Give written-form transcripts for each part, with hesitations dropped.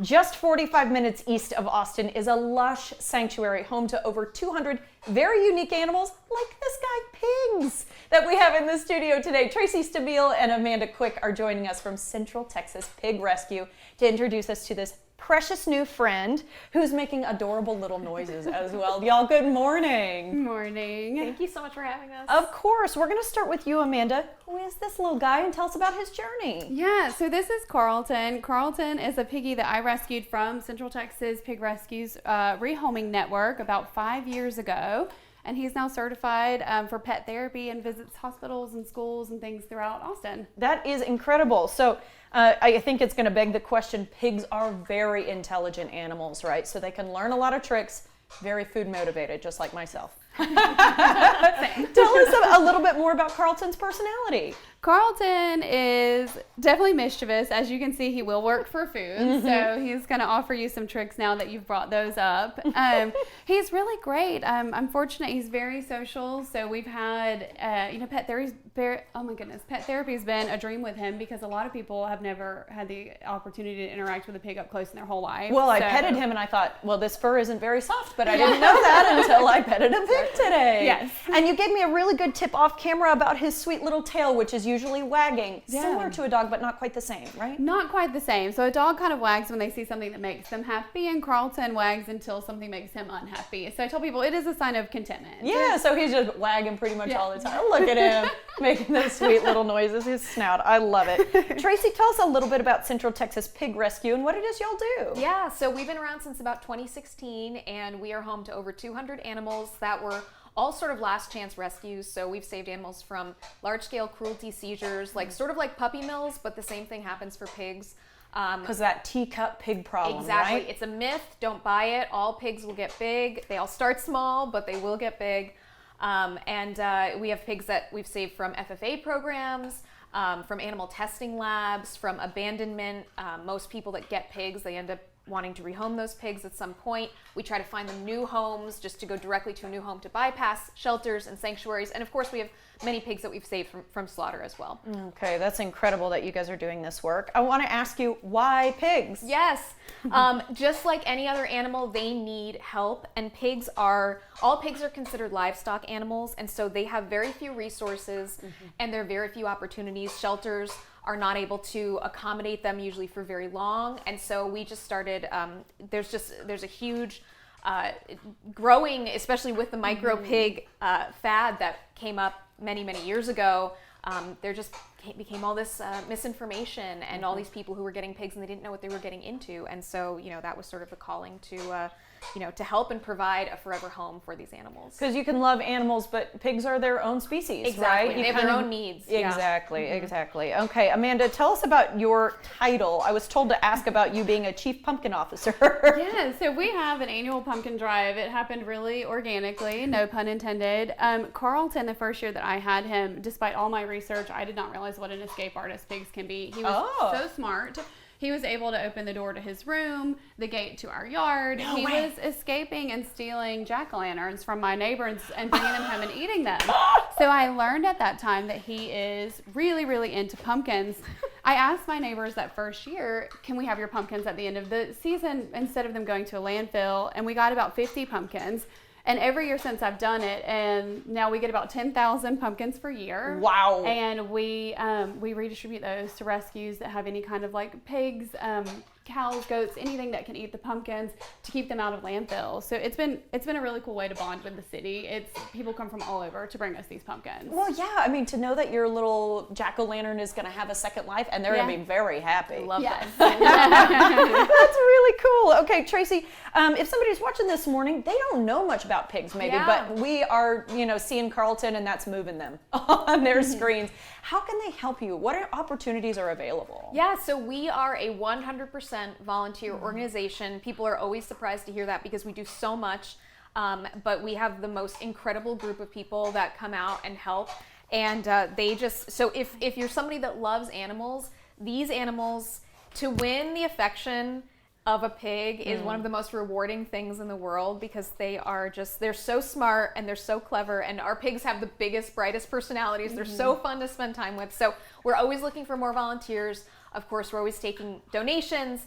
Just 45 minutes east of Austin is a lush sanctuary home to over 200 very unique animals like this guy, pigs, that we have in the studio today. Tracy Stabile and Amanda Quick are joining us from Central Texas Pig Rescue to introduce us to this precious new friend who's making adorable little noises as well. Y'all, good morning. Good morning. Thank you so much for having us. Of course. We're going to start with you, Amanda. Who is this little guy, and tell us about his journey. Yeah, so this is Carlton. Carlton is a piggy that I rescued from Central Texas Pig Rescue's rehoming network about 5 years ago. And he's now certified for pet therapy and visits hospitals and schools and things throughout Austin. That is incredible. So I think it's going to beg the question, pigs are very intelligent animals, right? So they can learn a lot of tricks, very food motivated, just like myself. Tell us a little bit more about Carlton's personality. Carlton is definitely mischievous. As you can see, he will work for food. So he's going to offer you some tricks now that you've brought those up. He's really great. I'm fortunate he's very social. So we've had, pet therapy's been a dream with him because a lot of people have never had the opportunity to interact with a pig up close in their whole life. Well, I petted him and I thought, well, this fur isn't very soft, but I didn't know that until I petted a pig today. Yes. And you gave me a really good tip off camera about his sweet little tail, which is usually wagging, similar to a dog, but not quite the same, right? Not quite the same. So a dog kind of wags when they see something that makes them happy, and Carlton wags until something makes him unhappy. So I tell people it is a sign of contentment. Yeah, so he's just wagging pretty much all the time. Look at him making those sweet little noises, his snout. I love it. Tracy, tell us a little bit about Central Texas Pig Rescue and what it is y'all do. Yeah, so we've been around since about 2016, and we are home to over 200 animals that were all sort of last chance rescues. So we've saved animals from large scale cruelty seizures, sort of like puppy mills, but the same thing happens for pigs. Because that teacup pig problem, exactly. right? It's a myth. Don't buy it. All pigs will get big. They all start small, but they will get big. We have pigs that we've saved from FFA programs, from animal testing labs, from abandonment. Most people that get pigs, they end up wanting to rehome those pigs at some point. We try to find them new homes just to go directly to a new home to bypass shelters and sanctuaries. And of course, we have many pigs that we've saved from slaughter as well. Okay, that's incredible that you guys are doing this work. I want to ask you, why pigs? Yes, just like any other animal, they need help. And all pigs are considered livestock animals. And so they have very few resources and there are very few opportunities. Shelters are not able to accommodate them usually for very long. And so we just started, there's a huge growing, especially with the micro pig fad that came up many, many years ago. There just became all this misinformation and all these people who were getting pigs and they didn't know what they were getting into. And so, that was sort of the calling to help and provide a forever home for these animals. Because you can love animals, but pigs are their own species, exactly. right? They have their own needs. Exactly, exactly. Okay, Amanda, tell us about your title. I was told to ask about you being a chief pumpkin officer. Yeah, so we have an annual pumpkin drive. It happened really organically, no pun intended. Carlton, the first year that I had him, despite all my research, I did not realize what an escape artist pigs can be. He was so smart. He was able to open the door to his room, the gate to our yard. He was escaping and stealing jack-o'-lanterns from my neighbors and bringing them home and eating them. So I learned at that time that he is really, really into pumpkins. I asked my neighbors that first year, can we have your pumpkins at the end of the season instead of them going to a landfill? And we got about 50 pumpkins. And every year since I've done it, and now we get about 10,000 pumpkins per year. Wow. And we redistribute those to rescues that have any kind of pigs, cows, goats, anything that can eat the pumpkins to keep them out of landfills. So it's been a really cool way to bond with the city. People come from all over to bring us these pumpkins. Well, yeah, I mean, to know that your little jack-o'-lantern is going to have a second life, and they're going to be very happy. I love that. That's really cool. Okay, Tracy, if somebody's watching this morning, they don't know much about pigs maybe, but we are, seeing Carlton and that's moving them on their screens. How can they help you? What opportunities are available? Yeah, so we are a 100% volunteer organization. People are always surprised to hear that because we do so much, but we have the most incredible group of people that come out and help. And so if you're somebody that loves animals, these animals, to win the affection of a pig is one of the most rewarding things in the world, because they're so smart and they're so clever, and our pigs have the biggest, brightest personalities. They're so fun to spend time with. So we're always looking for more volunteers. Of course, we're always taking donations.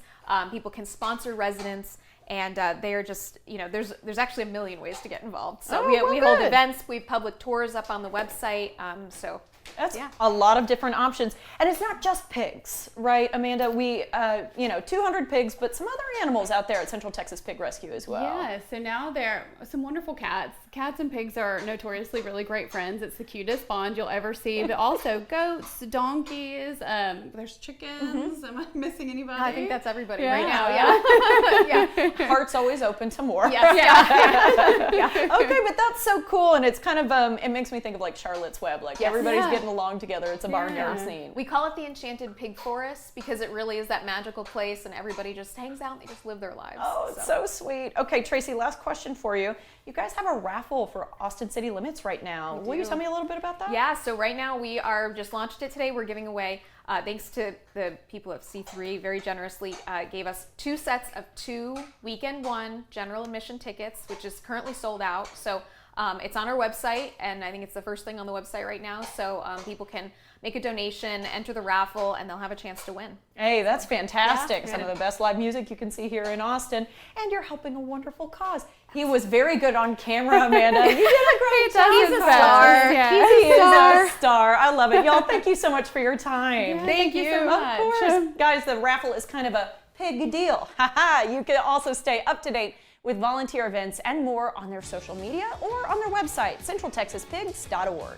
People can sponsor residents, and they are just, there's actually a million ways to get involved. So we hold events, we have public tours up on the website. That's a lot of different options. And it's not just pigs, right, Amanda? We, 200 pigs, but some other animals out there at Central Texas Pig Rescue as well. Yeah, so now there are some wonderful cats. Cats and pigs are notoriously really great friends. It's the cutest bond you'll ever see, but also goats, donkeys, there's chickens. Am I missing anybody? I think that's everybody right now, yeah. Heart's always open to more. Yes, Okay, but that's so cool, and it's kind of, it makes me think of like Charlotte's Web, like everybody's getting along together. It's a barnyard scene. We call it the Enchanted Pig Forest because it really is that magical place, and everybody just hangs out and they just live their lives. Oh, it's so sweet. Okay, Tracy, last question for you. You guys have a raffle for Austin City Limits right now. Will you tell me a little bit about that? Yeah, so right now we are just launched it today. We're giving away, thanks to the people of C3, very generously gave us 2 sets of 2 weekend 1 general admission tickets, which is currently sold out. So it's on our website, and I think it's the first thing on the website right now. So people can make a donation, enter the raffle, and they'll have a chance to win. Hey, that's fantastic. Some of the best live music you can see here in Austin, and you're helping a wonderful cause. He was very good on camera, Amanda. You did a great job. He's a star. Yeah. He is a star. I love it. Y'all, thank you so much for your time. Yeah, thank you so much. Of course. Guys, the raffle is kind of a pig deal. You can also stay up to date with volunteer events and more on their social media or on their website, centraltexaspigs.org.